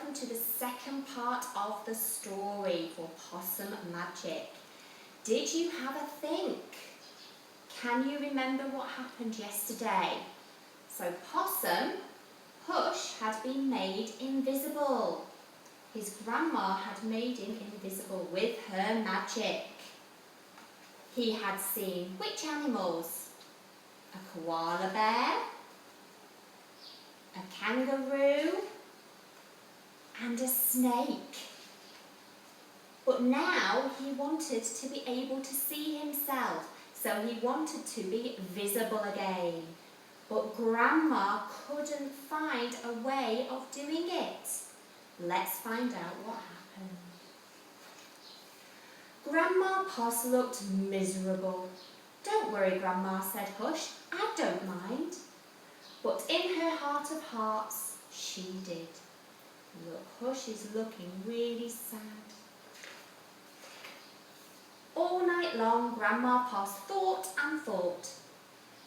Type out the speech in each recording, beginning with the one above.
welcome to the second part of the story for Possum Magic. Did you have a think? Can you remember what happened yesterday? So Possum, Hush, had been made invisible. His grandma had made him invisible with her magic. He had seen which animals? A koala bear, a kangaroo, and a snake. But now he wanted to be able to see himself, so he wanted to be visible again. But Grandma couldn't find a way of doing it. Let's find out what happened. Grandma Poss looked miserable. "Don't worry, Grandma," said Hush, "I don't mind." But in her heart of hearts, she did. Look, Hush is looking really sad. All night long, Grandma Poss thought and thought.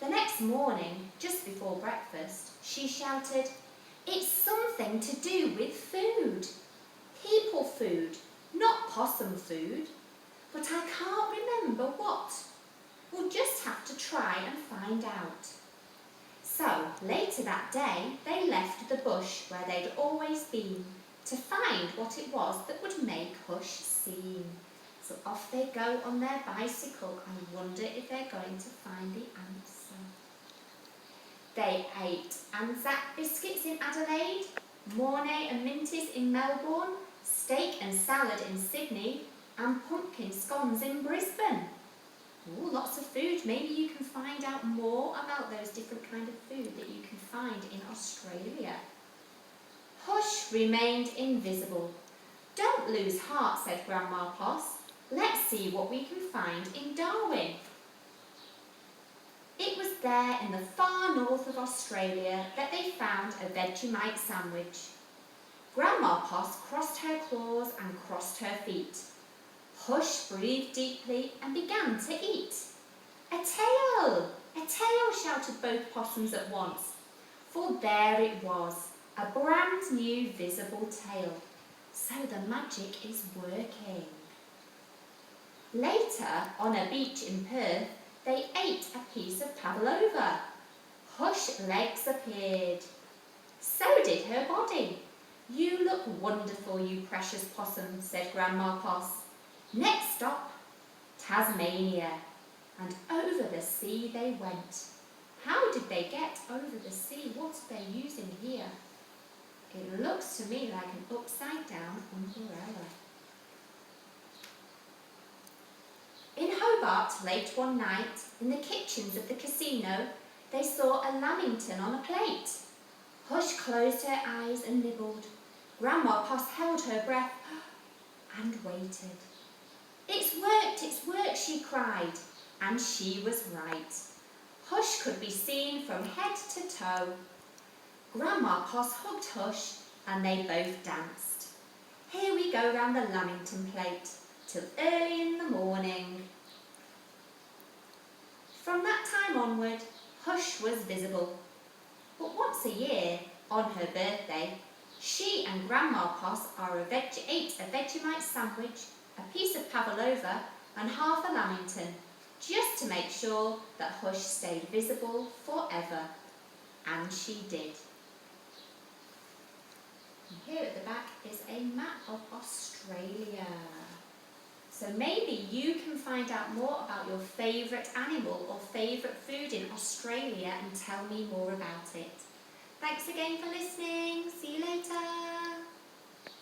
The next morning, just before breakfast, she shouted, "It's something to do with food. People food, not possum food. But I can't remember what. We'll just have to try and find out." So, later that day, they left the bush where they'd always been to find what it was that would make Hush sing. So off they go on their bicycle. I wonder if they're going to find the answer. They ate Anzac biscuits in Adelaide, Mornay and Minties in Melbourne, steak and salad in Sydney, and pumpkin scones in Brisbane. Ooh, lots of food. Maybe you can find out more about those different kinds of food that you can find in Australia. Hush remained invisible. "Don't lose heart," said Grandma Poss. "Let's see what we can find in Darwin." It was there in the far north of Australia that they found a Vegemite sandwich. Grandma Poss crossed her claws and crossed her feet. Hush breathed deeply and began to eat. "A tail! A tail!" shouted both possums at once. For there it was, a brand new visible tail. So the magic is working. Later, on a beach in Perth, they ate a piece of pavlova. Hush's legs appeared. So did her body. "You look wonderful, you precious possum," said Grandma Poss. Next stop, Tasmania, and over the sea they went. How did they get over the sea? What are they using here? It looks to me like an upside down umbrella. In Hobart, late one night, in the kitchens of the casino, they saw a lamington on a plate. Hush closed her eyes and nibbled. Grandma Poss held her breath and waited. It's worked, she cried. And she was right. Hush could be seen from head to toe. Grandma Poss hugged Hush and they both danced. Here we go round the lamington plate, till early in the morning. From that time onward, Hush was visible. But once a year, on her birthday, she and Grandma Poss ate a Vegemite sandwich, a piece of pavlova and half a lamington, just to make sure that Hush stayed visible forever. And she did. And here at the back is a map of Australia. So maybe you can find out more about your favourite animal or favourite food in Australia and tell me more about it. Thanks again for listening. See you later.